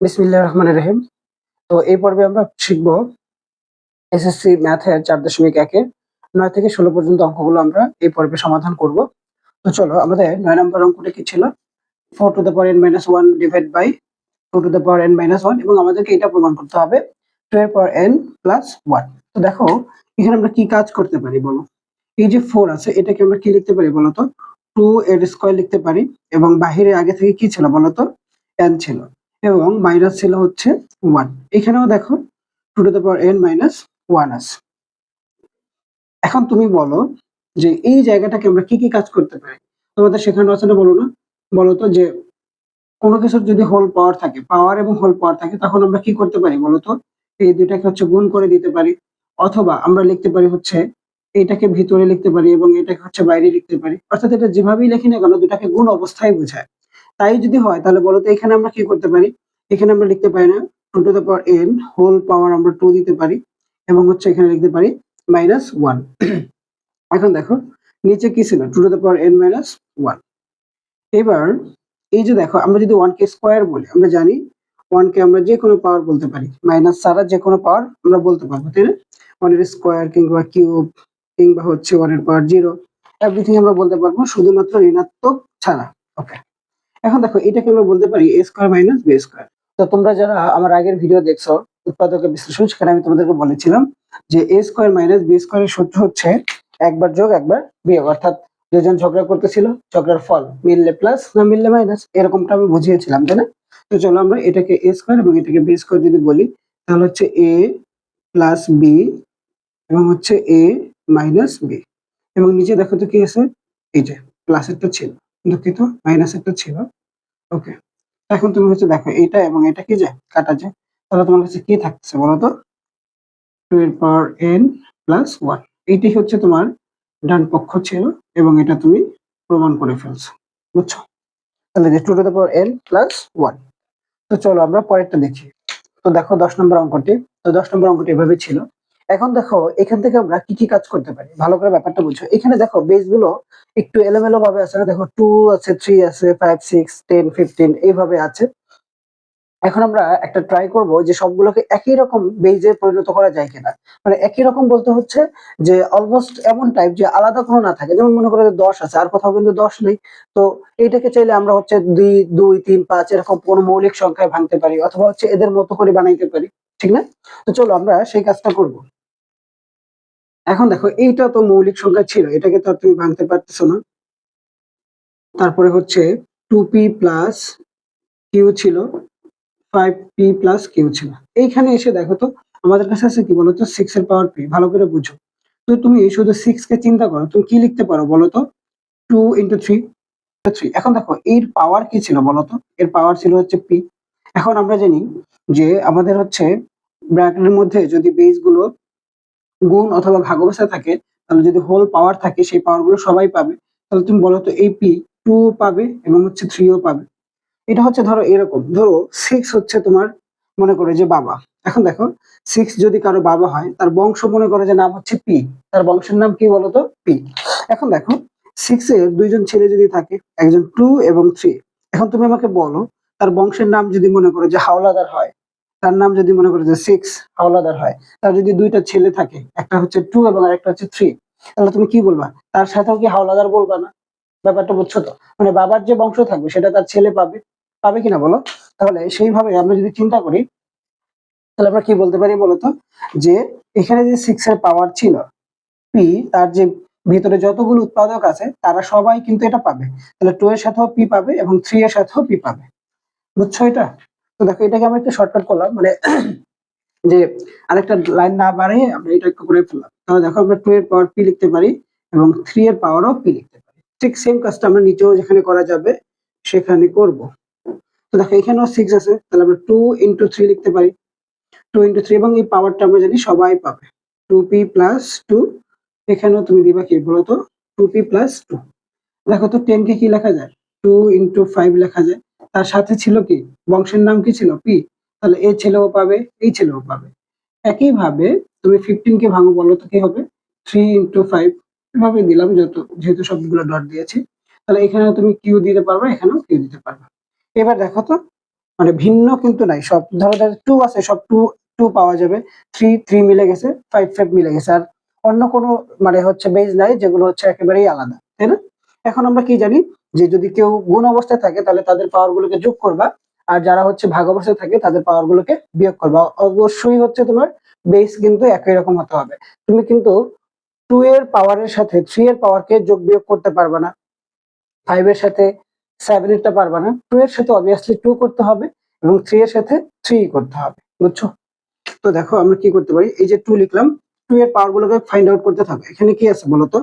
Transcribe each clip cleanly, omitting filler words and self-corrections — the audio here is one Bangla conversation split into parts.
বিসমিল্লাহির রহমানির রহিম। তো এই পর্বে আমরা শিখব এসএসসি ম্যাথের 4.1 এর 9 থেকে 16 পর্যন্ত অঙ্কগুলো আমরা এই পর্বে সমাধান করব। তো চলো আমাদের 9 নম্বর অঙ্কটা কি ছিল? 4 to the power n - 1 divide by 2 to the power n - 1 এবং আমাদেরকে এটা প্রমাণ করতে হবে 2 এর পাওয়ার n প্লাস 1। তো দেখো এখানে আমরা কি কাজ করতে পারি বলো? এই যে 4 আছে এটাকে আমরা কি লিখতে পারি বলো তো? 2 এর স্কয়ার লিখতে পারি এবং বাহিরে আগে থেকে কি ছিল বলো তো? n ছিল এবং মাইনাস ছিল হচ্ছে 1। এখানেও দেখো 2 টু দ্য পাওয়ার n - 1 আছে। এখন তুমি বলো যে এই জায়গাটাকে আমরা কি কাজ করতে পারি? তোমাদের শেখানো আছে না বলো না? বলো তো যে কোনো কিছুর যদি হোল পাওয়ার থাকে, পাওয়ার এবং হোল পাওয়ার থাকে তখন আমরা কি করতে পারি বলো তো? এই দুইটাকে হচ্ছে গুণ করে দিতে পারি অথবা আমরা লিখতে পারি হচ্ছে এইটাকে ভিতরে লিখতে পারি এবং এটাকে হচ্ছে বাইরে লিখতে পারি। অর্থাৎ এটা যেভাবেই লিখি না কেন দুটাকে গুণ অবস্থায় বোঝায়। তাই যদি হয় তাহলে বলো তো এখানে আমরা কি করতে পারি? এখানে আমরা লিখতে পারি না 2 to the power n whole power আমরা 2 দিতে পারি এবং হচ্ছে এখানে লিখতে পারি -1। এখন দেখো নিচে কি ছিল 2 টু দ্য পাওয়ার n - 1। এবার এই যে দেখো আমরা যদি 1 কে স্কয়ার বলি আমরা জানি 1 কে আমরা যে কোনো পাওয়ার বলতে পারি, মাইনাস ছাড়া যে কোনো পাওয়ার আমরা বলতে পারবো, তাই না? 1 এর স্কয়ার কিংবা কিউব কিংবা হচ্ছে 1 এর পাওয়ার 0 এভরিথিং আমরা বলতে পারবো শুধুমাত্র ঋণাত্মক ছাড়া। ওকে, এখন দেখো এটাকে আমরা বলতে পারি a square minus b square. তো তোমরা যারা আমার আগের ভিডিও দেখছো উৎপাদকের বিশ্লেষণ, সেখানে আমি তোমাদেরকে বলেছিলাম যে a স্কয়ার মাইনাস b স্কয়ারের সূত্র হচ্ছে একবার যোগ একবার বিয়োগ, অর্থাৎ দুজন ঝগড়া করতেছিল, ঝগড়ার ফল মিললে প্লাস না মিললে মাইনাস, এরকমটা আমি বুঝিয়েছিলাম, তাই না? তো চলো আমরা এটাকে a স্কয়ার এবং এটাকে b স্কয়ার যদি বলি তাহলে হচ্ছে a প্লাস b এবং হচ্ছে a মাইনাস b এবং নিচে দেখো তো কি আছে, এই যে প্লাসেরটা ছিল, দুঃখিত মাইনাসেরটা ছিল। ওকে, এখন তুমি হচ্ছে দেখো এটা এবং এটা কি যায় কাটা যায়, তাহলে তোমার কাছে কি থাকছে বলো তো? 2 এর পাওয়ার n প্লাস 1। এইটাই হচ্ছে তোমার ডান পক্ষ ছিল এবং এটা তুমি প্রমাণ করে ফেলছো, বুঝছো? তাহলে যে 2 to the power n plus 1। তো চলো আমরা পরেরটা দেখি। তো দেখো 10 নম্বর অঙ্কটি। তো 10 নম্বর অঙ্কটি এভাবে ছিল। এখন দেখো এখান থেকে আমরা কি কাজ করতে পারি, ভালো করে ব্যাপারটা বুঝো। এখানে দেখো বেস গুলো একটু এলোমেলো ভাবে আছে না? দেখো 2 আছে, 3 আছে, 5 6 10 15 এইভাবে আছে। এখন আমরা একটা ট্রাই করব যে সবগুলোকে একই রকম বেজে পরিণত করা যায় কিনা। মানে একই রকম বলতে হচ্ছে যে অলমোস্ট এমন টাইপ যে আলাদা কোনো না থাকে। যেমন মনে করো যে 10 আছে আর কোথাও কিন্তু 10 নেই। তো এইটাকে চাইলে আমরা হচ্ছে 2 2 3 5 এরকম কোনো মৌলিক সংখ্যায় ভাঙতে পারি অথবা হচ্ছে এদের মতো করে বানাইতে পারি, ঠিক না? তো চলো আমরা সেই কাজটা করব। এখন দেখো এইটা তো মৌলিক সংখ্যা ছিল, এটাকে তো আর তুমি ভাঙতে পারতেছো না। তারপরে হচ্ছে 2p প্লাস q ছিল, 5p প্লাস কিউ ছিল। এইখানে এসে দেখো তো আমাদের কাছে আছে কি বলতো 6 এর পাওয়ার p। ভালো করে বুঝো। তো তুমি শুধু 6 কে চিন্তা করো, তুমি কি লিখতে পারো বলো তো? 2 ইনটু 3 3। এখন দেখো এর পাওয়ার কি ছিল বলো তো? এর পাওয়ার ছিল হচ্ছে p। এখন আমরা জানি যে আমাদের হচ্ছে ব্র্যাকেটের মধ্যে যদি বেস গুলো গুণ অথবা ভাগাভাগি থাকে তাহলে যদি হোল পাওয়ার থাকে সেই পাওয়ার গুলো সবাই পাবে। তাহলে তুমি বলো তো এই p 2 পাবে এবং হচ্ছে 3 ও পাবে। এটা হচ্ছে ধরো এরকম, ধরো 6 হচ্ছে তোমার মনে করে যে বাবা। এখন দেখো 6 যদি কারো বাবা হয় তার বংশ মনে করে যে নাম হচ্ছে পি, তার বংশের নাম কি বলতো? পি। এখন দেখো 6 এর দুইজন ছেলে যদি থাকে, একজন 2 এবং 3। এখন তুমি আমাকে বলো তার বংশের নাম যদি মনে করো যে হাওলাদার হয়, তার নাম যদি মনে করো যে 6 হাওলাদার হয়, তার যদি দুইটা ছেলে থাকে, একটা হচ্ছে 2 এবং আরেকটা হচ্ছে 3, তাহলে তুমি কি বলবা? তার সাথেও কি হাওলাদার বলবা না? ব্যাপারটা বুঝছো তো? মানে বাবার যে বংশ থাকবে সেটা তার ছেলে পাবে, পাবে কিনা বলো? তাহলে সেইভাবে আমরা যদি চিন্তা করি তাহলে আমরা কি বলতে পারি বলতো? যে এখানে যে 6 এর পাওয়ার ছিল পি, তার যে ভিতরে যতগুলো উৎপাদক আছে তারা সবাই কিন্তু এটা পাবে। তাহলে 2 এর সাথেও পি পাবে এবং 3 এর সাথেও পি পাবে, বুঝছো এটা? তো দেখো এটাকে আমরা একটু শর্টকাট করলাম, মানে যে আরেকটা লাইন না বাড়িয়ে আমরা এটা একটু করে ফেললাম। তাহলে দেখো আমরা 2 এর পাওয়ার পি লিখতে পারি এবং 3 এর পাওয়ারও পি লিখতে পারি। ঠিক সেম কাজটা আমরা নিচেও যেখানে করা যাবে সেখানে করব। তো দেখো এখানেও 6 আছে, তাহলে আমরা 2 ইনটু 3 লিখতে পারি। 2 ইনটু 3 এবং এই পাওয়ারটা আমরা জানি সবাই পাবে 2p প্লাস 2। এখানেও তুমি দিবা কি বলতো? 2p plus 2। দেখো তো 10 কে কি লেখা যায়? 2 ইনটু 5 লেখা যায়। তার সাথে ছিল কি, বংশের নাম কি ছিল? p। তাহলে এই ছেলেও পাবে, এই ছেলেও পাবে। একইভাবে তুমি 15 কে ভাঙো, বলো তো কি হবে? 3 ইনটু 5 এভাবে দিলাম, যেহেতু সবগুলো ডট দিয়েছি। তাহলে এখানেও তুমি কিউ দিতে পারবে, এখানেও কিউ দিতে পারবে। এবার দেখো তো মানে ভিন্ন কিন্তু নাই, সব ধরো টু আছে, সব টু টু পাওয়া যাবে, থ্রি থ্রি মিলে গেছে, ফাইভ ফাইভ মিলে গেছে, আর অন্য কোনো মানে হচ্ছে বেজ নাই যেগুলো হচ্ছে একেবারেই আলাদা, তাই না? এখন আমরা কি জানি যে যদি কেউ গুণ অবস্থায় থাকে তাহলে তাদের পাওয়ার গুলোকে যোগ করবা, আর যারা হচ্ছে ভাগ অবস্থায় থাকে তাদের পাওয়ার গুলোকে বিয়োগ করবা। অবশ্যই হচ্ছে তোমার বেস কিন্তু একই রকম হতে হবে। তুমি কিন্তু টু এর পাওয়ারের সাথে থ্রি এর পাওয়ারকে যোগ বিয়োগ করতে পারবে না, ফাইভ এর সাথে সেভেন এরটা পারবে না, টু এর সাথে অবভিয়াসলি টু করতে হবে এবং থ্রি এর সাথে থ্রি করতে হবে, বুঝছো? তো দেখো আমরা কি করতে পারি, এই যে টু লিখলাম, টু এর পাওয়ার গুলোকে ফাইন্ড আউট করতে থাকো। এখানে কি আছে বলতো,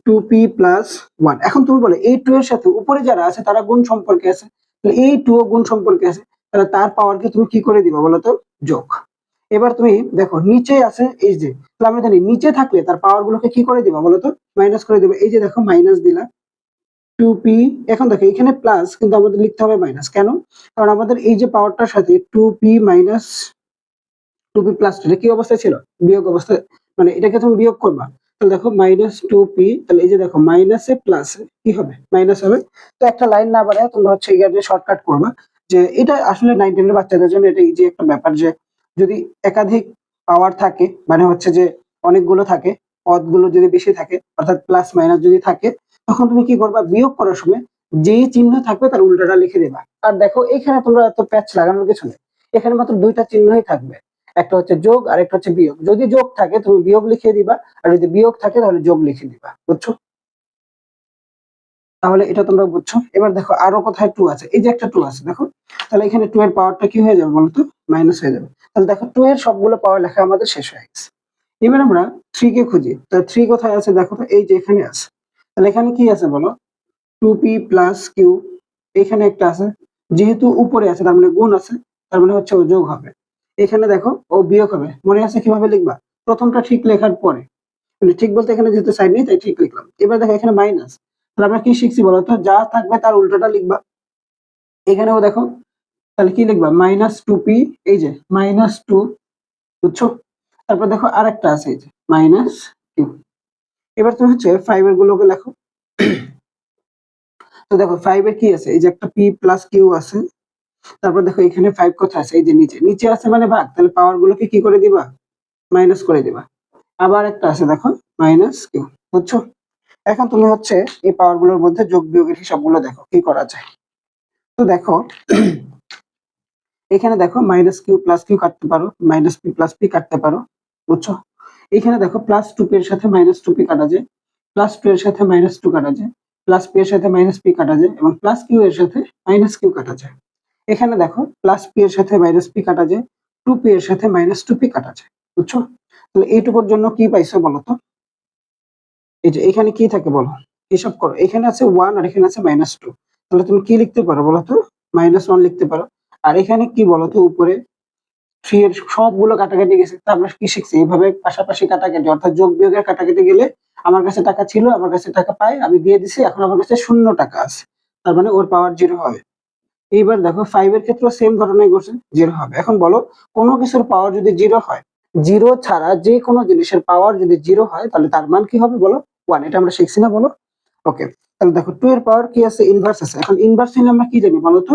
টু পি প্লাস ওয়ান। এখন তুমি বলো এই টু এর সাথে উপরে যারা আছে তারা গুণ সম্পর্কে আছে, তাহলে এই টু ও গুণ সম্পর্কে আছে, তাহলে তার পাওয়ারকে তুমি কি করে দিবা বলতো, যোগ। এবার তুমি দেখো নিচে আছে এই যে, তাহলে আমরা জানি নিচে থাকলে তার পাওয়ার গুলোকে কি করে দিবা বলতো, মাইনাস করে দিবা। এই যে দেখো মাইনাস দিলা টু পি, এখন দেখো এখানে প্লাস কিন্তু আমাদের লিখতে হবে মাইনাস, কেন? কারণ আমাদের এই যে পাওয়ারটার সাথে two p minus two p plus two কি অবস্থায় ছিল, বিয়োগ অবস্থায়, মানে এটাকে তুমি বিয়োগ করবা, তাহলে দেখো মাইনাস টু পি, তাহলে এই যে দেখো মাইনাসে প্লাসে কি হবে, মাইনাস হবে। তো একটা লাইন না বাড়ায় তোমরা হচ্ছে এখানে শর্টকাট করবা, যে এটা আসলে 9 10 এর বাচ্চাদের জন্য এটা ইজি একটা ব্যাপার, যে যদি একাধিক পাওয়ার থাকে মানে হচ্ছে যে অনেকগুলো থাকে, পদগুলো যদি বেশি থাকে অর্থাৎ প্লাস মাইনাস যদি থাকে, তখন তুমি কি করবা, বিয়োগ করার সময় যেই চিহ্ন থাকবে তার উল্টাটা লিখে দেবা। আর দেখো এখানে তোমরা এত প্যাচ লাগানোর কিছু নেই, এখানে মাত্র দুইটা চিহ্নই থাকবে, একটা হচ্ছে যোগ আর একটা হচ্ছে বিয়োগ। যদি যোগ থাকে তুমি বিয়োগ লিখে দিবা, আর যদি বিয়োগ থাকে তাহলে যোগ লিখে দিবা, বুঝছো? তাহলে এটা তোমরা বুঝছো। এবার দেখো আরো কোথায় টু আছে, এই যে একটা টু আছে দেখো, তাহলে এখানে টু এর পাওয়ারটা কি হয়ে যাবে বলতো, মাইনাস হয়ে যাবে। তাহলে দেখো টু এর সবগুলো পাওয়ার লেখা আমাদের শেষ হয়ে গেছে। এবার আমরা থ্রি কে খুঁজি, তো থ্রি কোথায় আছে দেখো তো, এই যে এখানে আছে। তাহলে এখানে কি আছে বলো, টু পি প্লাস কিউ, এখানে একটা আছে, যেহেতু উপরে আছে তার মানে গুণ আছে, তার মানে হচ্ছে ও যোগ হবে। এখানে দেখো ও বিয়োগ হবে, মনে আছে কিভাবে লিখবা, প্রথমটা ঠিক লেখার পরে, মানে ঠিক বলতে এখানে যেহেতু সাইড নেই তাই ঠিক লিখলাম। এবার দেখো এখানে মাইনাস, তাহলে আমরা কি শিখছি বলতো, যা থাকবে তার উল্টোটা লিখবা। এখানেও দেখো, তাহলে কি লিখবা, মাইনাস টু পি, এই যে মাইনাস টু, বুঝছো? তারপর দেখো আরেকটা আছে এই যে মাইনাস কিউ। এবার তুমি হচ্ছে ফাইভ এর গুলোকে লেখো। তো দেখো ফাইভ এর কি আছে, এই যে একটা পি প্লাস কিউ আছে, তারপর দেখো এখানে ফাইভ কোথায় আছে, এই যে নিচে, নিচে আছে মানে ভাগ, তাহলে পাওয়ার গুলোকে কি করে দিবা, মাইনাস করে দিবা। আবার একটা আছে দেখো মাইনাস কিউ, বুঝছো? এখন তুমি হচ্ছে এই পাওয়ার গুলোর মধ্যে যোগ বিয়োগের হিসাবগুলো দেখো কি করা যায়। তো দেখো এখানে দেখো মাইনাস কিউ প্লাস কিউ কাটতে পারো, মাইনাস পি প্লাস পি কাটতে পারো, বুঝছো? এখানে দেখো প্লাস টু পি এর সাথে মাইনাস টু পি কাটা যায়, প্লাস টু এর সাথে মাইনাস টু কাটা যায়, প্লাস পি এর সাথে মাইনাস পি কাটা যায়, এবং প্লাস কিউ এর সাথে মাইনাস কিউ কাটা যায়। এখানে দেখো প্লাস পি এর সাথে মাইনাস পি কাটা যায়, টু পি এর সাথে মাইনাস টু পি কাটা যায়, বুঝছো? তাহলে এইটুকুর জন্য কি পাইছো বলো তো, এই যে এখানে কি থাকে বলো, হিসাব করো, এখানে আছে ওয়ান আর এখানে আছে মাইনাস টু, তাহলে তুমি কি লিখতে পারো বলো তো, মাইনাস ওয়ান লিখতে পারো। আর এখানে কি বলতো, উপরে থ্রি এর সবগুলো কাটাকাটি গেছে, তা আমরা কি শিখছি, এইভাবে পাশাপাশি কাটাকাটি অর্থাৎ যোগ বিয়োগের কাটাকাটি গেলে আমার কাছে টাকা ছিল, আমার কাছে টাকা পাই, আমি দিয়ে দিছি, এখন আমার কাছে শূন্য টাকা আছে, তার মানে ওর পাওয়ার জিরো হবে। এইবার দেখো ফাইভ এর ক্ষেত্রে সেম ঘটনাই ঘটছে, জিরো হবে। এখন বলো কোনো কিছুর পাওয়ার যদি জিরো হয়, জিরো ছাড়া যে কোনো জিনিসের পাওয়ার যদি জিরো হয় তাহলে তার মান কি হবে বলো, ওয়ান। এটা আমরা শিখছি না বলো? ওকে, তাহলে দেখো টু এর পাওয়ার কি আছে, ইনভার্স আছে। এখন ইনভার্স নিলে আমরা কি জানি বলো তো,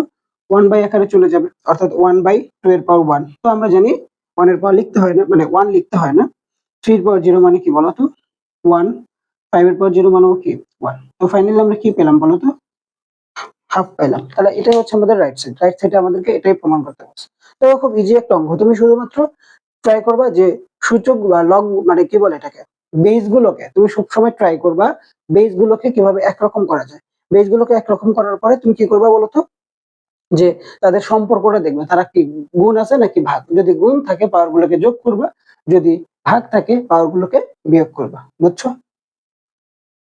ওয়ান বাই আকারে চলে যাবে, অর্থাৎ ওয়ান বাই টু এর পাওয়ার ওয়ান। তো আমরা জানি ওয়ান এর পাওয়ার লিখতে হয় না, মানে ওয়ান লিখতে হয় না। থ্রি এর পাওয়ার জিরো মানে কি বলতো, ওয়ান। ফাইভ এর পাওয়ার জিরো মানেও কি, ওয়ান। তো ফাইনালি আমরা কি পেলাম বলতো, হাফ পেলাম। তাহলে এটাই হচ্ছে আমাদের রাইট সাইড, রাইট সাইডে আমাদেরকে এটাই প্রমাণ করতে হবে। তো খুব ইজি একটা অঙ্ক, তুমি শুধুমাত্র ট্রাই করবা যে সূচক বা লগ মানে কি বলে এটাকে, বেস গুলোকে তুমি সবসময় ট্রাই করবা বেস গুলোকে কিভাবে একরকম করা যায়। বেস গুলোকে একরকম করার পরে তুমি কি করবা বলতো, যে তাদের সম্পর্কটা দেখবে, তারা কি গুণ আছে নাকি ভাগ, যদি গুণ থাকে পাওয়ার গুলোকে যোগ করবা, যদি ভাগ থাকে পাওয়ার গুলোকে বিয়োগ করবা, বুঝছো?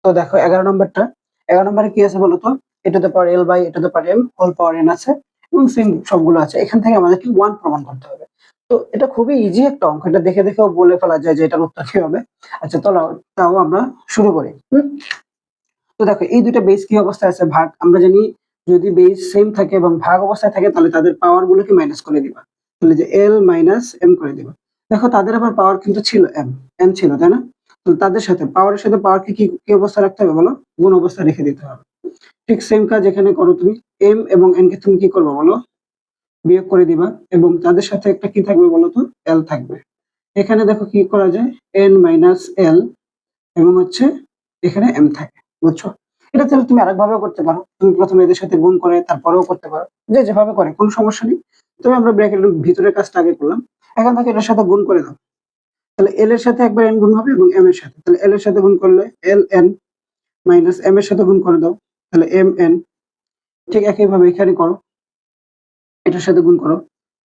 তো দেখো 11 নম্বরটা, 11 নম্বরে কি আছে বলতো, a to the power l by a to the power m whole power n আছে, এবং সেম সবগুলো আছে। এখান থেকে আমাদেরকে ওয়ান প্রমাণ করতে হবে। তো এটা খুবই ইজি একটা অঙ্ক, এটা দেখে দেখেও বলে ফেলা যায় যে এটার উত্তর কি হবে। আচ্ছা চলো তাও আমরা শুরু করি। তো দেখো এই দুইটা বেস কি অবস্থায় আছে, ভাগ। আমরা জানি যদি বেস সেম থাকে এবং ভাগ অবস্থায় থাকে তাহলে তাদের পাওয়ার গুলোকে মাইনাস করে দিবা, তাহলে যে এল মাইনাস এম করে দিবা। দেখো তাদের আবার পাওয়ার কিন্তু ছিল এম, এম ছিল তাই না? তো তাদের সাথে পাওয়ারের সাথে পাওয়ারকে কি কি অবস্থা রাখতে হবে বলো, গুণ অবস্থা রেখে দিতে হবে। ঠিক সেম কাজ এখানে করো তুমি, এম এবং এন কে তুমি কি করবে বলো, বিয়োগ করে দিবা এবং তাদের সাথে একটা কি থাকবে বলতো, এল থাকবে। এখানে দেখো কি করা যায়, এন মাইনাস এল এবং হচ্ছে এখানে এম থাকে, বুঝছো? এটা তাহলে তুমি আরেকভাবেও করতে পারো, তুমি প্রথমে এদের সাথে গুণ করে তারপরেও করতে পারো, যে যেভাবে করে কোনো সমস্যা নেই। তবে আমরা ব্র্যাকেটের ভিতরের কাজটা আগে করলাম। এখন থেকে এটার সাথে গুণ করে দাও, তাহলে এল এর সাথে একবার এন গুণ হবে এবং এম এর সাথে, তাহলে এল এর সাথে গুণ করলে এল এন মাইনাস এম এর সাথে গুণ করে দাও, তাহলে এম এন। ঠিক একইভাবে এখানে করো, এটার সাথে গুণ করো,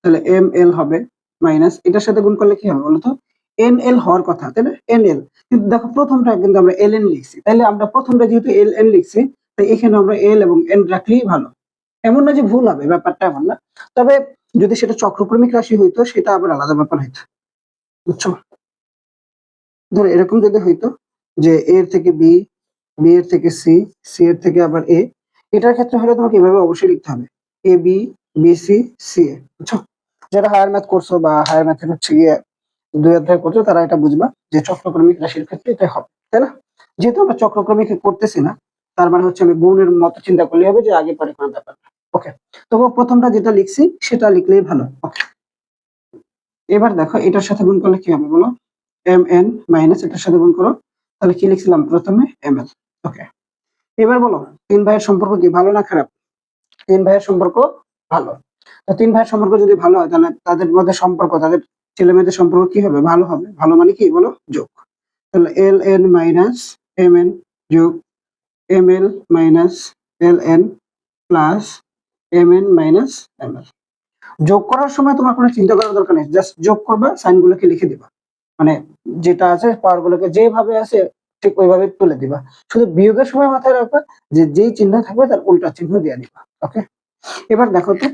তাহলে এম এল হবে মাইনাস এটার সাথে গুণ করলে কি হবে বলতো, এন এল হওয়ার কথা, তাই না, এন এল। কিন্তু দেখো প্রথমটা কিন্তু আমরা এল এন লিখছি, তাহলে আমরা প্রথমটা যেহেতু এল এন লিখছি, তাই এখানে আমরা এল এবং এন রাখলেই ভালো। এমন না যে ভুল হবে, ব্যাপারটা এমন না। তবে যদি সেটা চক্রক্রমিক রাশি হইতো সেটা আবার আলাদা ব্যাপার হইতো, বুঝছো? ধরো এরকম যদি হইতো যে এ এর থেকে বি, বি এর থেকে সি, সি এর থেকে আবার এ, এটার ক্ষেত্রে হলে তোমাকে এভাবে অবশ্যই লিখতে হবে, A B, B c, C এ, বুঝছো? যারা হায়ার ম্যাথ করছো বা হায়ার ম্যাথের হচ্ছে গিয়ে 2 অধ্যায় করছো, তারা এটা বুঝবা যে চক্রক্রমিক রাশির ক্ষেত্রে এটা হবে, তাই না? যেহেতু আমরা চক্রক্রমিক করতেছি না, তার মানে হচ্ছে আমি গুণের মতো চিন্তা করলে হবে যে আগে পরে কোনো ব্যাপার না। ওকে, তবু প্রথমটা যেটা লিখছি সেটা লিখলেই ভালো। ওকে, এবার দেখো এটার সাথে গুণ করলে কি হবে বলো, এম এন মাইনাস এটার সাথে গুণ করো, তাহলে কি লিখছিলাম প্রথমে, এম এল। ওকে, এবার বলো তিন ভাইয়ের সম্পর্ক কি ভালো না খারাপ? তিন ভাইয়ের সম্পর্ক ভালো। তো তিন ভাইয়ের সম্পর্ক যদি ভালো হয়, তাহলে তাদের মধ্যে সম্পর্ক, তাদের ছেলে মেয়েদের সম্পর্ক কি হবে, ভালো হবে। ভালো মানে কি বলো, যোগ। তাহলে l n minus m n যোগ m l minus l n plus m n minus m l. যোগ করার সময় তোমার কোনো চিন্তা করার দরকার নেই, জাস্ট যোগ করবা, সাইন গুলোকে লিখে দিবা, মানে যেটা আছে পাওয়ার গুলোকে যেভাবে আছে ঠিক ওইভাবে তুলে দিবা। শুধু বিয়োগের সময় মাথায় রাখবা যে যেই চিহ্ন থাকবে তার উল্টা চিহ্ন দিয়ে দিবা। ওকে, এবার দেখো তো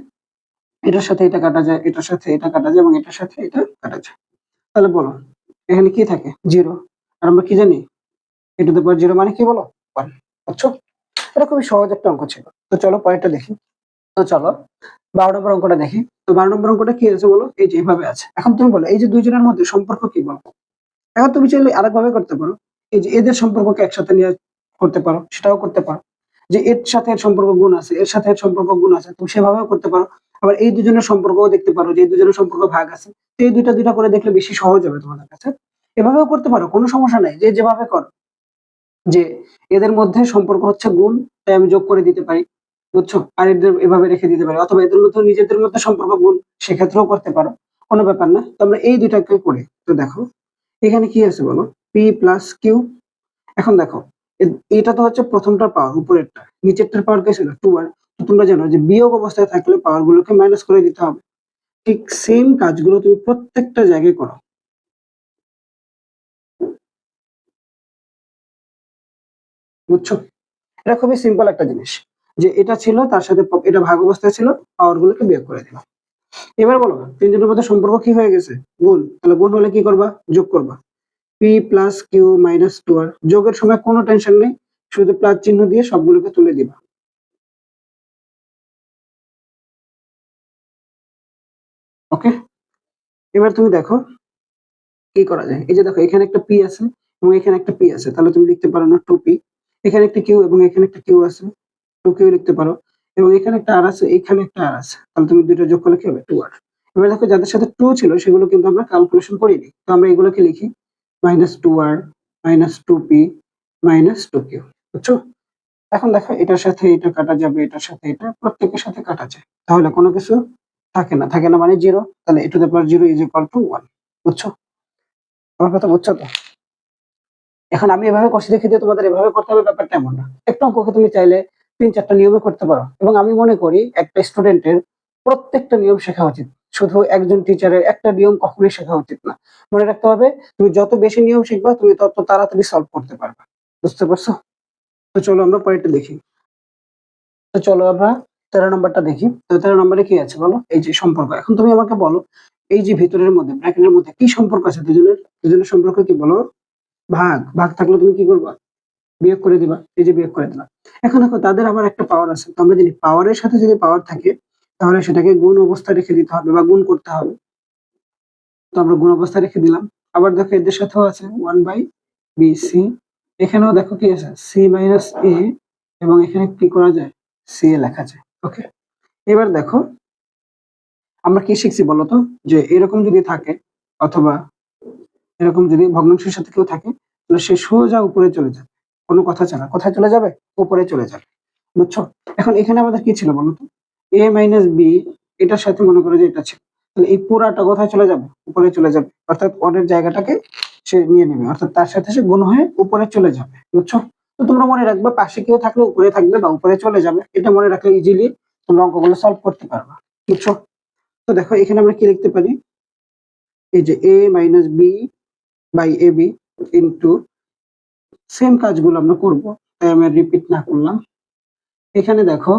এটার সাথে এটা কাটা যায়, এটার সাথে এটা কাটা যায় এবং এটার সাথে এটা কাটা যায়, তাহলে বলো এখানে কি থাকে, জিরো। আর আমরা কি জানি, এ টু দ্য পাওয়ার জিরো মানে কি বলো, 1। বুঝছো? এটা খুবই সহজ একটা অঙ্ক ছিল। তো চলো পরেরটা দেখি। তো চলো 12 নম্বর অঙ্কটা দেখি। তো 12 নম্বর অঙ্কটা কি আছে বলো, এই যে এইভাবে আছে। এখন তুমি বলো এই যে দুইজনের মধ্যে সম্পর্ক কি বলো। এখন তুমি চাইলে আরেকভাবে করতে পারো, এই যে এদের সম্পর্ককে একসাথে নিয়ে করতে পারো, সেটাও করতে পারো। যে এর সাথে এর সম্পর্ক গুণ আছে, এর সাথে এর সম্পর্ক গুণ আছে, তুমি সেভাবেও করতে পারো। আবার এই দুজনের সম্পর্কও দেখতে পারো যে এই দুজনের সম্পর্ক ভাগ আছে, তো এই দুইটা দুইটা করে দেখলে বেশি সহজ হবে তোমাদের কাছে। এভাবেও করতে পারো, কোনো সমস্যা নাই, যে যেভাবে করো। যে এদের মধ্যে সম্পর্ক হচ্ছে গুণ, তাই আমি যোগ করে দিতে পারি, বুঝছো? আর এদের এভাবে রেখে দিতে পারি, অথবা এদের মধ্যে নিজেদের মধ্যে সম্পর্ক গুণ, সেক্ষেত্রেও করতে পারো, কোনো ব্যাপার না। তো আমরা এই দুইটাকে করি। তো দেখো এখানে কি আছে বলো, পি প্লাস কিউ। এখন দেখো এটা তো হচ্ছে প্রথমটার পাওয়ার, উপরেরটা। নিচেরটার পাওয়ার কে ছিল, 2r। তো তোমরা জানো যে বিয়োগ অবস্থায় থাকলে পাওয়ার গুলোকে মাইনাস করে দিতে হবে। ঠিক সেম কাজগুলো তুমি প্রত্যেকটা জায়গায় করো, বুঝছো? এটা খুবই সিম্পল একটা জিনিস, যে এটা ছিল তার সাথে এটা ভাগ অবস্থায় ছিল, পাওয়ার গুলোকে বিয়োগ করে দিলাম। এবার বলো তিনজনের মধ্যে সম্পর্ক কি হয়ে গেছে, গুণ। তাহলে গুণ হলে কি করবা, যোগ করবা। P plus Q minus 2r, যোগের সময় কোনো টেনশন নেই, শুধু প্লাস চিহ্ন দিয়ে সবগুলোকে তুলে দিবা। ওকে, এবার তুমি দেখো কি করা যায়। এই যে দেখো এখানে একটা পি আছে এবং এখানে একটা পি আছে, তাহলে তুমি লিখতে পারো না 2p। এখানে একটা কিউ এবং এখানে একটা কিউ আছে, 2q লিখতে পারো। এবং এখানে একটা আর আছে, এখানে একটা আর আছে, তাহলে তুমি দুটো যোগ করলে কি হবে, 2r। এবার দেখো যাদের সাথে 2 ছিল সেগুলো কিন্তু আমরা ক্যালকুলেশন করিনি, তো আমরা এগুলোকে লিখি minus 2r minus 2p minus 2q, বুঝছো? এখন দেখো এটার সাথে এটা কাটা যাবে, এটার সাথে এটা প্রত্যেকের সাথে কাটা যায়, তাহলে কোনো কিছু থাকে না, থাকে না মানে জিরো। তাহলে a to the power zero is equal to 1, বুঝছো? আমার কথা বুঝছো তো? এখন আমি এভাবে করছি দেখে যে তোমাদের এভাবে করতে হবে ব্যাপারটা এমন না। একটা অঙ্ককে তুমি চাইলে 3-4টা নিয়মে করতে পারো, এবং আমি মনে করি একটা স্টুডেন্টের প্রত্যেকটা নিয়ম শেখা উচিত। শুধু একজন টিচারের একটা নিয়ম কখনোই শেখা উচিত না। মনে রাখতে হবে তুমি যত বেশি নিয়ম শিখবা তুমি তত তাড়াতাড়ি সলভ করতে পারবে। বুঝতে পারছো? তো চলো আমরা পরেরটা দেখি। তো চলো আমরা 13 নম্বরটা দেখি। তো 13 নম্বরে কি আছে বলো, এই যে সম্পর্ক। এখন তুমি আমাকে বলো এই যে ভিতরের মধ্যে ব্র্যাকেটের মধ্যে কি সম্পর্ক আছে দুজনের, দুজনের সম্পর্ক কি বলো, ভাগ। ভাগ থাকলে তুমি কি করবা, বিয়োগ করে দিবা। এই যে বিয়োগ করে দিলাম। এখন দেখো তাদের আবার একটা পাওয়ার আছে, তো আমরা জানি পাওয়ারের সাথে যদি পাওয়ার থাকে তাহলে সেটাকে গুণ অবস্থায় রেখে দিতে হবে বা গুণ করতে হবে। তো আমরা গুণ অবস্থায় রেখে দিলাম। আবার দেখো এদের সাথেও আছে 1/bc, এখানেও দেখো কি আছে c মাইনাস a, এবং এখানে কি করা যায়, c এ লেখা যায়। ওকে, এবার দেখো আমরা কি শিখছি বলতো, যে এরকম যদি থাকে অথবা এরকম যদি ভগ্নাংশের সাথে কেউ থাকে, তাহলে সে সোজা উপরে চলে যাবে, কোনো কথা ছাড়া। কোথায় চলে যাবে? উপরে চলে যাবে, বুঝছো? এখন এখানে আমাদের কি ছিল বলতো, a মাইনাস বি, এটার সাথে মনে করো যে এটা ছিল, তাহলে এই পুরাটা কোথায় চলে যাবে? উপরে চলে যাবে, অর্থাৎ ওদের জায়গাটাকে সে নিয়ে নেবে, অর্থাৎ তার সাথে সে গুণ হয়ে উপরে চলে যাবে, বুঝছো? তো তোমরা মনে রাখবে, পাশে কেউ থাকলে উপরে থাকবে বা উপরে চলে যাবে, এটা মনে রাখলে ইজিলি তোমরা অঙ্কগুলো সলভ করতে পারবা, বুঝছো? তো দেখো এখানে আমরা কি লিখতে পারি, এই যে a minus b by a b into, same কাজগুলো আমরা করব, তাই আমি রিপিট না করলাম। এখানে দেখো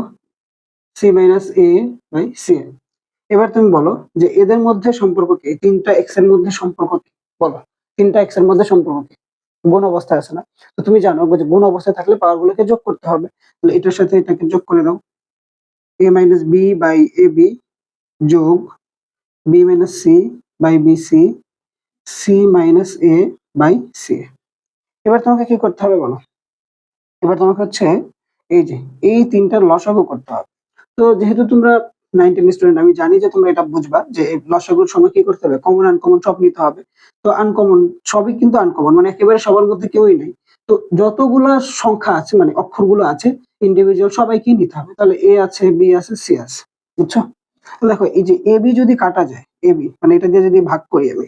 c minus a by c. এবার তুমি বলো যে এদের মধ্যে সম্পর্ক কি, তিনটা এক্স এর মধ্যে সম্পর্ক কি? বলো, তিনটা এক্স এর মধ্যে সম্পর্ক কি? গুণ অবস্থায় আছে না? তো তুমি জানো যে গুণ অবস্থায় থাকলে পাওয়ার গুলোকে যোগ করতে হবে, তাহলে এটার সাথে এটাকে যোগ করে দাও, a minus b by a b যোগ b minus c by b c, c minus a by c. এবার তোমাকে কি করতে হবে বলো, এবার তোমাকে হচ্ছে এই যে এই তিনটার লসাগু করতে হবে। তো যেহেতু তোমরা 9-10 স্টুডেন্ট, আমি জানি যে তোমরা এটা বুঝবা যে এই লসাগুর সময় কি করতে হবে, কমন আনকমন সব নিতে হবে। তো আনকমন সবই কিন্তু আনকমন, মানে একেবারে সবার মধ্যে কেউই নেই। তো যতগুলা সংখ্যা আছে, মানে অক্ষরগুলো আছে ইন্ডিভিজুয়াল, সবাইকে নিতে হবে। তাহলে এ আছে, বি আছে, সি আছে, বুঝছো? তো দেখো এই যে এ বি যদি কাটা যায়, এ বি মানে এটা দিয়ে যদি ভাগ করি আমি,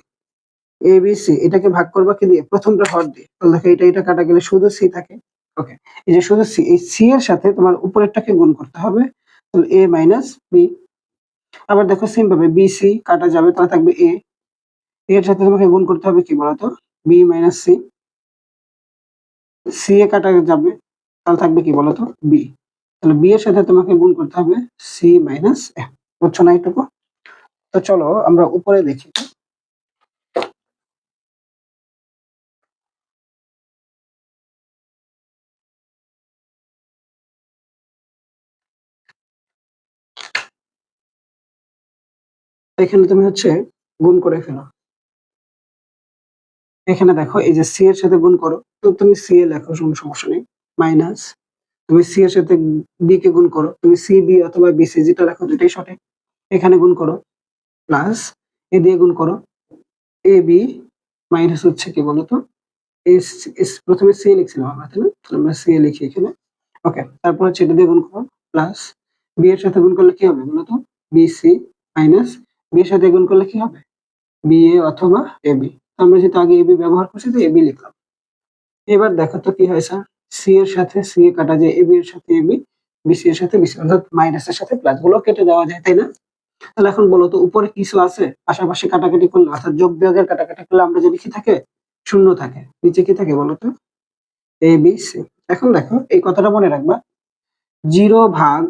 এ বি সি, এটাকে ভাগ করবা কি দিয়ে? প্রথমটা হর দিয়ে। তাহলে দেখো এটা কাটা গেলে শুধু সি থাকে। ওকে, এই যে শুধু সি, এই সি এর সাথে তোমার উপরেরটাকে গুণ করতে হবে, তাহলে এ মাইনাস বি। আবার দেখো সেম ভাবে বি সি কাটা যাবে, তাহলে থাকবে এ, এর সাথে তোমাকে গুণ করতে হবে কি বলতো, বি মাইনাস সি। সি এ কাটা যাবে, তাহলে থাকবে কি বলতো, বি। তাহলে বি এর সাথে তোমাকে গুণ করতে হবে সি মাইনাস এ। বুঝছো না এইটুকু? তো চলো আমরা উপরে দেখি। এখানে তুমি হচ্ছে গুণ করে ফেলো। এখানে দেখো এই যে সি এর সাথে গুণ করো, তো তুমি সি এ লেখো, কোনো সমস্যা নেই, মাইনাস তুমি সি এর সাথে বি কে গুণ করো, তুমি সি বি অথবা বি সি যেটা লেখো দুটোই সঠিক। এখানে গুণ করো, প্লাস এ দিয়ে গুণ করো, এ বি মাইনাস হচ্ছে কি বলতো, প্রথমে সি এ লিখছিলাম আমরা, তাই না? তাহলে আমরা সি এ লিখি এখানে। ওকে, তারপর হচ্ছে এটা দিয়ে গুণ করো, প্লাস বি এর সাথে গুণ করলে কি হবে বলতো, বি সি মাইনাস বি এর সাথে গুণ করলে কি হবে, বি এ অথবা এ বি। আমরা যেহেতু আগে এ বি ব্যবহার করছি, তো এ বি লিখলাম। এবার দেখো তো কি হয়েছে, সি এর সাথে সি এ কাটা যায়, এ বি এর সাথে এ বি, বিসি এর সাথে বিসি, অর্থাৎ মাইনাসের সাথে প্লাস গুলো কেটে দেওয়া যায়, তাই না? তাহলে এখন বলো তো উপরে কিছু আছে, পাশাপাশি কাটাকাটি করলে, অর্থাৎ যোগ বিয়োগের কাটাকাটি করলে আমরা যদি কি থাকে, শূন্য থাকে, নিচে কি থাকে বলো তো, এ বি সি। এখন দেখো এই কথাটা মনে রাখবা, 0 ভাগ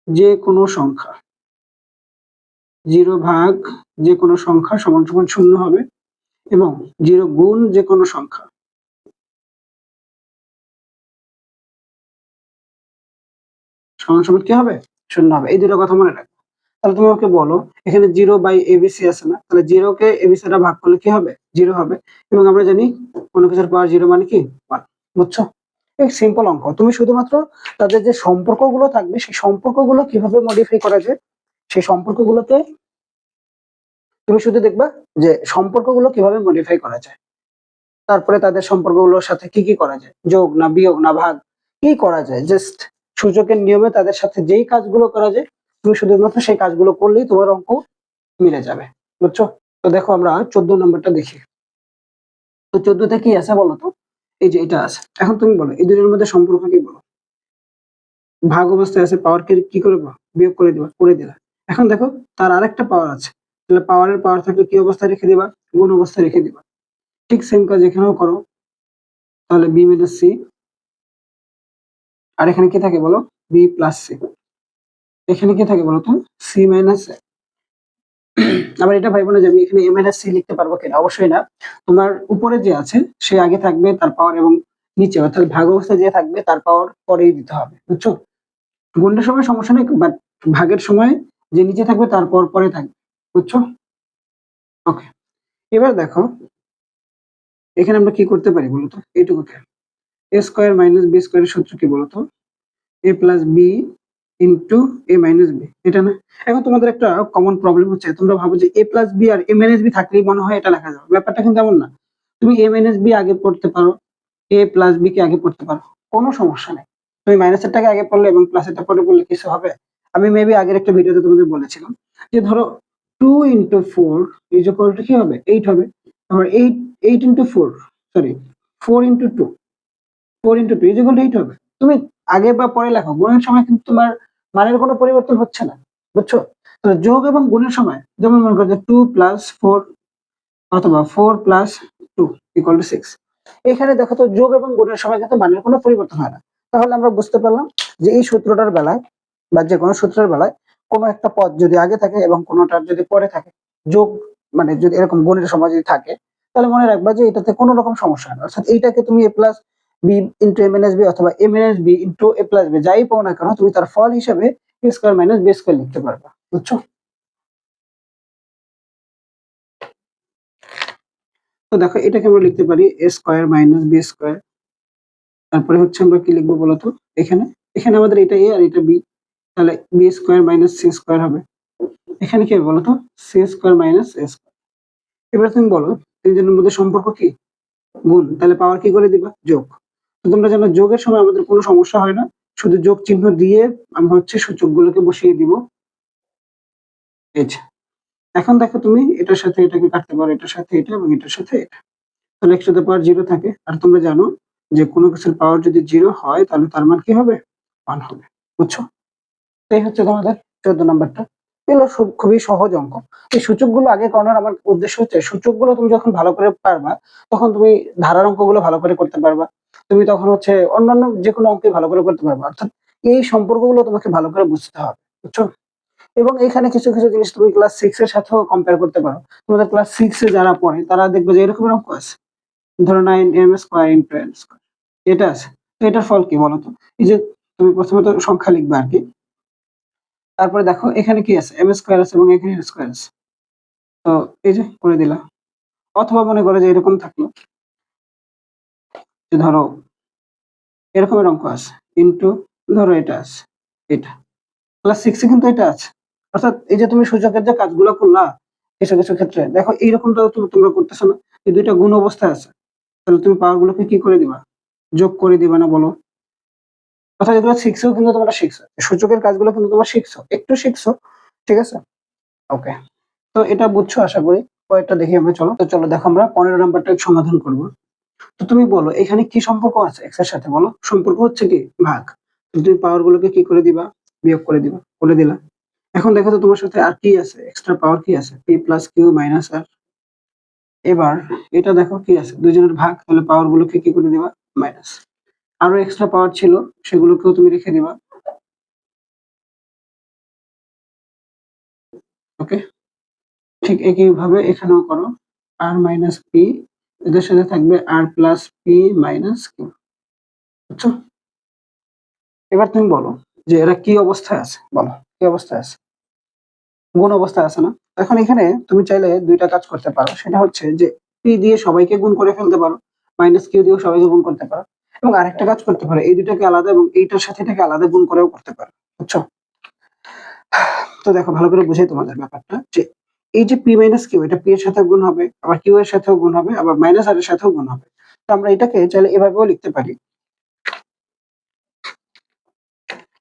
যে কোনো সংখ্যা, 0 ভাগ যে কোনো সংখ্যা সমান সমান শূন্য হবে, এবং 0 গুণ যে কোনো সংখ্যা সমান সমান কি হবে, শূন্য হবে। এই দুটো কথা মনে রাখবে। তাহলে তুমি আমাকে বলো, এখানে 0 বাই এবিসি আছে না, তাহলে 0 কে এবিসি দ্বারা ভাগ করলে কি হবে, 0 হবে। এবং আমরা জানি কোনো কিছুর পাওয়ার 0 মানে কি 1, বুঝছো? এই সিম্পল অঙ্ক। তুমি শুধুমাত্র তাদের যে সম্পর্কগুলো থাকবে, সেই সম্পর্কগুলো কিভাবে মডিফাই করা যায়, সেই সম্পর্কগুলোতে তুমি শুধু দেখবা যে সম্পর্কগুলো কিভাবে মডিফাই করা যায়। তারপরে তাদের সম্পর্কগুলোর সাথে কি কি করা যায়, যোগ না বিয়োগ না ভাগ, কি করা যায়, জাস্ট সূচকের নিয়মে তাদের সাথে যেই কাজগুলো করা যায়, তুমি শুধুমাত্র সেই কাজগুলো করলেই তোমার অঙ্ক মিলে যাবে, বুঝছো? তো দেখো আমরা 14 নম্বরটা দেখি। তো 14তে কি আছে বলো তো, এই যে এটা আছে। এখন তুমি বলো এই দুটোর মধ্যে সম্পর্ক কি, বলো? ভাগ অবস্থায় আছে, পাওয়ার কে কি করবো, বিয়োগ করে দিবা, করে দিলা। এখন দেখো তার আরেকটা পাওয়ার আছে, তাহলে পাওয়ারের পাওয়ার থাকলে কি অবস্থায় রেখে দিবা, গুণ অবস্থায় রেখে দিবা। ঠিক সেম কাজ এখানেও করো, তাহলে বি মাইনাস সি, আর এখানে কি থাকে বলো, বি প্লাস সি। এখানে কি থাকে বলো তো, সি মাইনাস। আবার এটা ভাইবো না যে আমি এখানে এ মাইনাস সি লিখতে পারবো কিনা, অবশ্যই না। তোমার উপরে যে আছে সে আগে থাকবে, তার পাওয়ার, এবং নিচে অর্থাৎ ভাগ অবস্থায় যে থাকবে তার পাওয়ার পরেই দিতে হবে, বুঝছো? গুণের সময় সমস্যা নেই, বাট ভাগের সময় যে নিচে থাকবে তার পর পরে থাকবে, বুঝছো? ওকে, এবার দেখো এখানে আমরা কি করতে পারি বলতো, এইটুকুকে, এ স্কোয়ার মাইনাস বি স্কোয়ারের সূত্র কি বলতো, এ প্লাস বি ইন্টু এ মাইনাস বি, এটা না? এখন তোমাদের একটা কমন প্রবলেম হচ্ছে, তোমরা ভাবো যে এ প্লাস বি আর এ মাইনাস বি থাকলেই মনে হয় এটা লেখা যাবে। ব্যাপারটা কিন্তু এমন না। তুমি এ মাইনাস বি আগে পড়তে পারো, এ প্লাস বি কে আগে পড়তে পারো, কোনো সমস্যা নেই। তুমি মাইনাসেরটাকে আগে পড়লে এবং প্লাসেরটা পরে পড়লে কিছু হবে? আমি মেবি আগের একটা ভিডিওতে তোমাদের বলেছিলাম যে ধরো 2 ইন্টু 4 ইজ ইকুয়াল টু কি হবে? 8 হবে। আবার 8 into 4, sorry 4 into 2, 4 into 2 is equal two 8 হবে। তুমি আগে বা পরে লেখো, গুণের সময় কিন্তু তোমার মানের কোনো পরিবর্তন হচ্ছে না, বুঝছো? তো যোগ এবং গুণের সময় যেমন মনে করো যে 2 প্লাস 4 অথবা 4 প্লাস 2 ইকুয়াল টু 6, এখানে দেখো তো যোগ এবং গুণের সময় কিন্তু মানের কোনো পরিবর্তন হয় না। তাহলে আমরা বুঝতে পারলাম যে এই সূত্রটার বেলায় বা যে কোনো সূত্রের বেলায় কোনো একটা পদ যদি আগে থাকে এবং কোনোটার যদি পরে থাকে, যোগ মানে যদি এরকম গুণের সময় যদি থাকে, তাহলে মনে রাখবা যে এটাতে কোনো রকম সমস্যা হয় না। অর্থাৎ এইটাকে তুমি a plus b into m n s b অথবা m n s b into a plus b যাই পাও না কেন, তুমি তার ফল হিসেবে a square minus b square লিখতে পারবা, বুঝছো? তো দেখো এটাকে আমরা লিখতে পারি a square minus b square. তারপরে হচ্ছে আমরা কি লিখবো বলতো? এখানে এখানে আমাদের এটা এ আর এটা বি, তাহলে b square minus c square হবে। এখানে কি হবে বলতো? C square minus a square. এবার তুমি বলো তিনজনের মধ্যে সম্পর্ক কি? গুণ। তাহলে পাওয়ার কি করে দিবা? যোগ। তো তোমরা জানো যোগের সময় আমাদের কোনো সমস্যা হয় না, শুধু যোগ চিহ্ন দিয়ে আমরা হচ্ছে সূচকগুলোকে বসিয়ে দিব। এই যে, এখন দেখো তুমি এটার সাথে এটাকে কাটতে পারো, এটার সাথে এটা এবং এটার সাথে এটা, তাহলে x টু দ্য পাওয়ার 0 থাকে। আর তোমরা জানো যে কোনো কিছুর পাওয়ার যদি 0 হয় তাহলে তার মান কি হবে? 1 হবে, বুঝছো? এই হচ্ছে তোমাদের 14 নাম্বারটা। এগুলো খুবই সহজ অঙ্ক। এই সূচকগুলো আগে করানোর আমার উদ্দেশ্য হচ্ছে সূচকগুলো তুমি যখন ভালো করে পারবা তখন তুমি ধারার অঙ্কগুলো ভালো করে করতে পারবা। তুমি তখন হচ্ছে অন্যান্য যে কোনো অঙ্কই ভালো করে করতে পারবা। অর্থাৎ এই সম্পর্কগুলো তোমাকে ভালো করে বুঝতে হবে, বুঝছো? এবং এখানে কিছু কিছু জিনিস তুমি ক্লাস 6 এর সাথেও কম্পেয়ার করতে পারো। তোমাদের ক্লাস 6 এ যারা পড়ে তারা দেখবে যে এরকম অঙ্ক আছে। ধরো 9m square into n square, এটা আছে। তো এটার ফল কি বলতো? এই যে তুমি প্রথমে তো সংখ্যা লিখবে আর কি, তারপরে দেখো এখানে কি আছে? m স্কয়ার আছে এবং এখানে n স্কয়ার আছে। তো এই যে করে দিলাম। অথবা মনে করো যে এরকম থাকলো যে ধরো এরকমের অঙ্ক আছে ইনটু, ধরো এটা আছে, এটা ক্লাস 6 এ কিন্তু এটা আছে। অর্থাৎ এই যে তুমি সূচকের যে কাজগুলো করলা কিছু কিছু ক্ষেত্রে দেখো এইরকমটাও তোমরা করতেছো না, এই দুইটা গুণ অবস্থায় আছে। তাহলে তুমি পাওয়ার গুলোকে কি করে দিবা? যোগ করে দিবা না বলো? অর্থাৎ এগুলো শিখছেও কিন্তু তোমরা শিখছো, সূচকের কাজগুলো কিন্তু তোমরা শিখছো, একটু শিখছো, ঠিক আছে? ওকে, তো এটা বুঝছো আশা করি। পরেরটা দেখি আমরা, চলো। তো চলো দেখো আমরা 15 নাম্বারটা সমাধান করব। তো তুমি বলো এখানে কি সম্পর্ক আছে x এর সাথে? বলো সম্পর্ক হচ্ছে কি? ভাগ। তো তুমি পাওয়ার গুলোকে কি করে দিবা? বিয়োগ করে দিবা, করে দিলা। এখন দেখো তো তোমার সাথে আর কি আছে? এক্সট্রা পাওয়ার কি আছে? p প্লাস কিউ মাইনাস আর। এবার এটা দেখো কি আছে? দুইজনের ভাগ, তাহলে পাওয়ার গুলোকে কি করে দিবা? মাইনাস। আরো এক্সট্রা পাওয়ার ছিল সেগুলোকেও তুমি রেখে দিবা। ওকে, ঠিক একই ভাবে এখানেও করো। আর মাইনাস পি, এদের সাথে থাকবে আর প্লাস পি মাইনাস কিউ, বুঝছো? এবার তুমি বলো যে এরা কি অবস্থায় আছে? বলো কি অবস্থায় আছে? গুণ অবস্থায় আছে না? এখন এখানে তুমি চাইলে দুইটা কাজ করতে পারো, সেটা হচ্ছে যে পি দিয়ে সবাইকে গুণ করে ফেলতে পারো, মাইনাস কিউ দিয়েও সবাইকে গুণ করতে পারো, এবং আরেকটা কাজ করতে পারো এই দুটাকে আলাদা এবং এইটার সাথে এটাকে আলাদা গুণ করেও করতে পারো, বুঝছো? তো দেখো ভালো করে বুঝাই তোমাদের ব্যাপারটা, যে এই যে পি মাইনাস কিউ, এটা পি এর সাথে গুণ হবে, আবার কিউ এর সাথেও গুণ হবে, আবার মাইনাস আর এর সাথেও গুণ হবে। তো আমরা এটাকে চাইলে এভাবেও লিখতে পারি।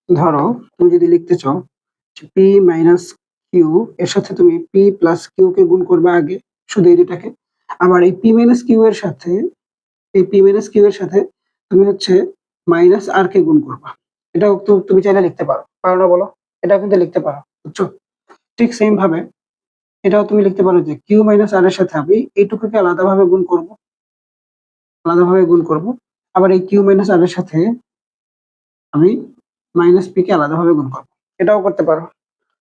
ধরো তুমি যদি লিখতে চাও পি মাইনাস কিউ এর সাথে তুমি পি প্লাস কিউ কে গুণ করবে আগে, শুধু এই দুটাকে। আবার এই পি মাইনাস কিউ এর সাথে, এই পি মাইনাস কিউ এর সাথে তুমি হচ্ছে মাইনাস আর কে গুণ করবা। এটাও তো তুমি চাইলে লিখতে পারো, পারো না বলো? এটাও কিন্তু লিখতে পারো, বুঝছো? ঠিক সেম ভাবে এটাও তুমি লিখতে পারো যে কিউ মাইনাস আর এর সাথে আমি এইটুকুকে আলাদাভাবে গুণ করব, আলাদাভাবে গুণ করব। আবার এই কিউ মাইনাস আর এর সাথে আমি মাইনাস পি কে আলাদাভাবে গুণ করব, এটাও করতে পারো।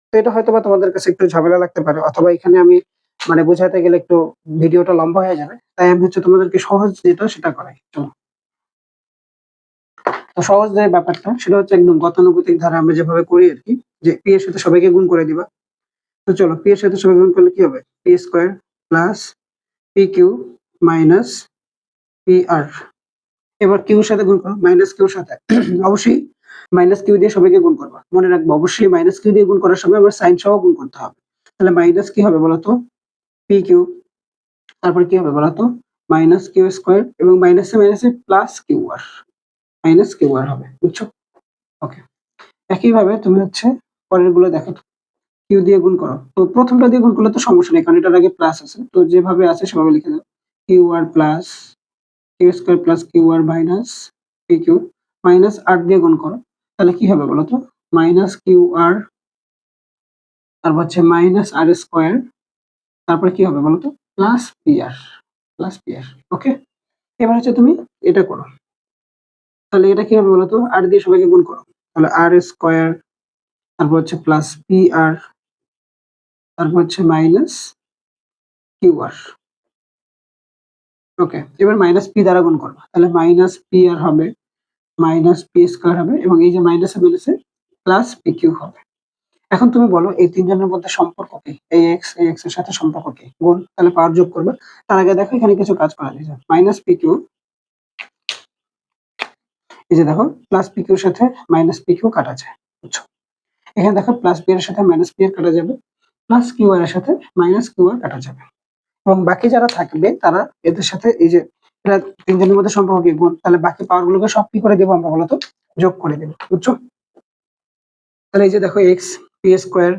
তো এটা হয়তোবা তোমাদের কাছে একটু ঝামেলা লাগতে পারে, অথবা এখানে আমি মানে বোঝাতে গেলে একটু ভিডিওটা লম্বা হয়ে যাবে, তাই আমি হচ্ছে তোমাদেরকে সহজ যেটা সেটা করাই। চলো, তো সহজ যে ব্যাপারটা সেটা হচ্ছে একদম গতানুগতিক ধারা আমরা যেভাবে করি আর কি, যে পি এর সাথে সবাইকে গুণ করে দিবা। তো চলো, পি এর সাথে সবাই গুণ করলে কি হবে? P square plus p q minus p r. এবার কিউর সাথে গুণ করো, মাইনাস কিউর সাথে অবশ্যই মাইনাস কিউ দিয়ে সবাইকে গুণ করবা, মনে রাখবো অবশ্যই মাইনাস কিউ দিয়ে গুণ করার সময় আবার সাইন সহ গুণ করতে হবে। তাহলে মাইনাস কি হবে বলতো, পি কিউ, তারপরে কি হবে বলতো মাইনাস কিউ স্কোয়ার, এবং মাইনাসে মাইনাসে plus q r, minus q আর হবে, বুঝছো? ওকে, একইভাবে তুমি হচ্ছে পরের গুলো দেখো, কিউ দিয়ে গুণ করো। তো প্রথমটা দিয়ে গুণ করলে তো সমস্যা নেই, কারণ এটার আগে প্লাস আছে, তো যেভাবে আছে সেভাবে লিখে দাও, q r plus q square plus q r minus p q, minus r দিয়ে গুণ করো, তাহলে কি হবে বলতো মাইনাস কিউ আর, তারপর হচ্ছে মাইনাস আর স্কোয়ার, তারপর কি হবে বলতো প্লাস পি আর, প্লাস পি আর। ওকে, এবার হচ্ছে তুমি এটা করো, তাহলে এটা কি হবে বলতো আর দিয়ে সবাইকে গুণ করো, তাহলে আর স্কোয়ার, তারপর হচ্ছে প্লাস পি আর, তারপর হচ্ছে মাইনাস কিউ আর। ওকে, এবার মাইনাস পি দ্বারা গুণ করবো, তাহলে মাইনাস পি আর হবে, মাইনাস পি স্কোয়ার হবে, এবং এই যে মাইনাসে মাইনাসে প্লাস পি কিউ হবে। এখন তুমি বলো এই তিনজনের মধ্যে সম্পর্ক কি, এই এক্স এর সাথে সম্পর্ক কি, গুণ, তাহলে পাওয়ার যোগ করবে। তার আগে দেখো এখানে কিছু কাজ করা যায়, মাইনাস পি কিউ, এই যে দেখো প্লাস পি কিউর সাথে মাইনাস পি কিউ কাটা যায়, বুঝছো? এখানে দেখো প্লাস পি এর সাথে মাইনাস পি আর কাটা যাবে, প্লাস কিউ আর এর সাথে মাইনাস কিউ আর কাটা যাবে, এবং বাকি যারা থাকবে তারা এদের সাথে এই যে এরা তিনজনের মধ্যে সম্পর্ক কি, গুণ, তাহলে বাকি পাওয়ার গুলোকে সব কি করে দেবো আমরা বলতো যোগ করে দেবো, বুঝছো? তাহলে এই যে দেখো এক্স পি স্কোয়ার,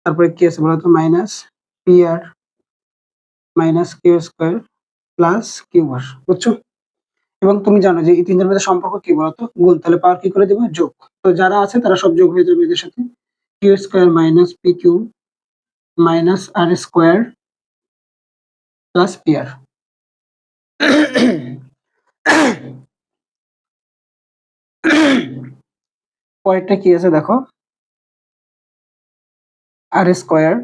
তারপরে কি আছে বলতো minus p r minus q square plus q r, বুঝছো? এবং তুমি জানো যে এই তিনজনের মধ্যে সম্পর্ক কি বলতো গুণ, তাহলে পাওয়ার কি করে দেবো যোগ, তো যারা আছে তারা সব যোগ হয়ে যাবে এদের সাথে, q square minus p q minus r square plus p r. পরেরটা কি আছে দেখো, r square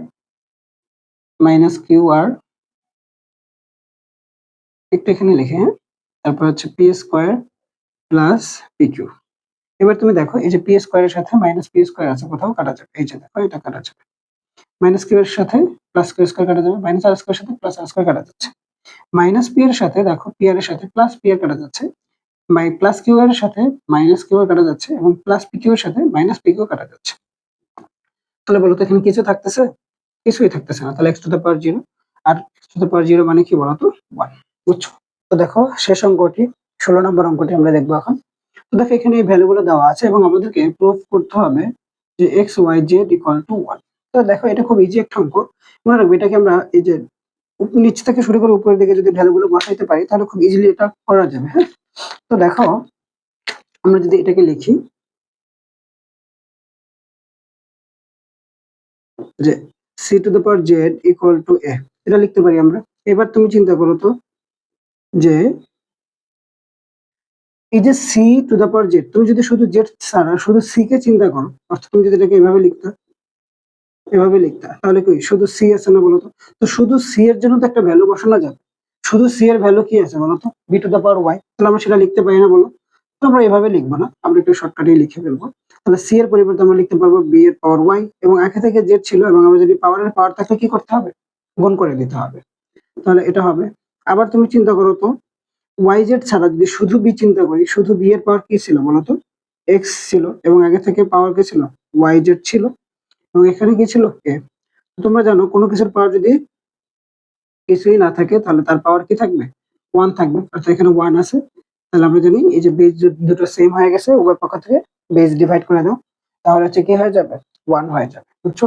minus q r, একটু এখানে লিখে, হ্যাঁ, তারপর হচ্ছে p square plus p q. এবার তুমি দেখো এই যে পি স্কোয়ারের সাথে মাইনাস পি স্কোয়ার আছে, কোথাও কাটা যাবে, এই যে দেখো এটা কাটা যাবে, মাইনাস কিউ এর সাথে প্লাস কিউ স্কোয়ার কাটা যাবে, মাইনাস আর স্কোয়ার সাথে প্লাস আর স্কোয়ার কাটা যাচ্ছে, মাইনাস পি এর সাথে দেখো পি আর এর সাথে প্লাস পি আর কাটা যাচ্ছে, প্লাস কিউ এর সাথে মাইনাস কিউ আর কাটা যাচ্ছে, এবং প্লাস পি কিউ এর সাথে মাইনাস পি কিউ কাটা যাচ্ছে। তাহলে বলো তো এখানে কিছু থাকতেছে, কিছুই থাকতেছে না, তাহলে x to the power zero, আর x to the power zero মানে কি বলতো ওয়ান, বুঝছো? তো দেখো শেষ অঙ্কটি 16 নম্বর অঙ্কটি আমরা দেখবো এখন। তো দেখো এখানে এই ভ্যালু গুলো দেওয়া আছে এবং আমাদেরকে প্রুফ করতে হবে যে x y z equal to one. তো দেখো এটা খুব ইজি একটা অঙ্ক, মনে রাখবে এটাকে আমরা এই যে নিচ থেকে শুরু করে উপরের দিকে যদি ভ্যালু গুলো বসাইতে পারি তাহলে খুব ইজিলি এটা করা যাবে, হ্যাঁ? তো দেখো আমরা যদি এটাকে লিখি যে c to the power z equal to a, এটা লিখতে পারি আমরা। এবার তুমি চিন্তা করো তো যে এই যে c to the power z, তুমি যদি শুধু জেড ছাড়া শুধু সি কে চিন্তা করো, অর্থাৎ তুমি যদি এটাকে এভাবে লিখতা তাহলে কি শুধু সি আছে না বলতো? তো শুধু সি এর জন্য তো একটা ভ্যালু বসানো যাবে, শুধু সি এর ভ্যালু কি আছে বলতো b to the power y, তাহলে আমরা সেটা লিখতে পারি না বলো? তো আমরা এভাবে লিখবো না, আমরা একটু শর্টকাটে লিখে ফেলবো। তাহলে সি এর পরিবর্তে আমরা লিখতে পারবো বি এর পাওয়ার ওয়াই, এবং আগে থেকে জেড ছিল এবং আমরা যদি পাওয়ার থাকলে কি করতে হবে গুণ করে দিতে হবে, তাহলে এটা হবে। আবার তুমি চিন্তা করো তো ওয়াই জেড ছাড়া যদি শুধু বি চিন্তা করি, শুধু বি এর পাওয়ার কি ছিল বলতো এক্স ছিল, এবং আগে থেকে পাওয়ার কি ছিল ওয়াই জেড ছিল, এবং এখানে কি ছিল এ। তোমরা জানো কোনো কিছুর পাওয়ার যদি কিছুই না থাকে তাহলে তার পাওয়ার কি থাকবে ওয়ান থাকবে, অর্থাৎ এখানে ওয়ান আছে, তাহলে আমরা জানি এই যে বেজ দুটো সেম হয়ে গেছে, উভয় পক্ষ থেকে বেজ ডিভাইড করে দাও, তাহলে হচ্ছে কি হয়ে যাবে ওয়ান হয়ে যাবে, বুঝছো?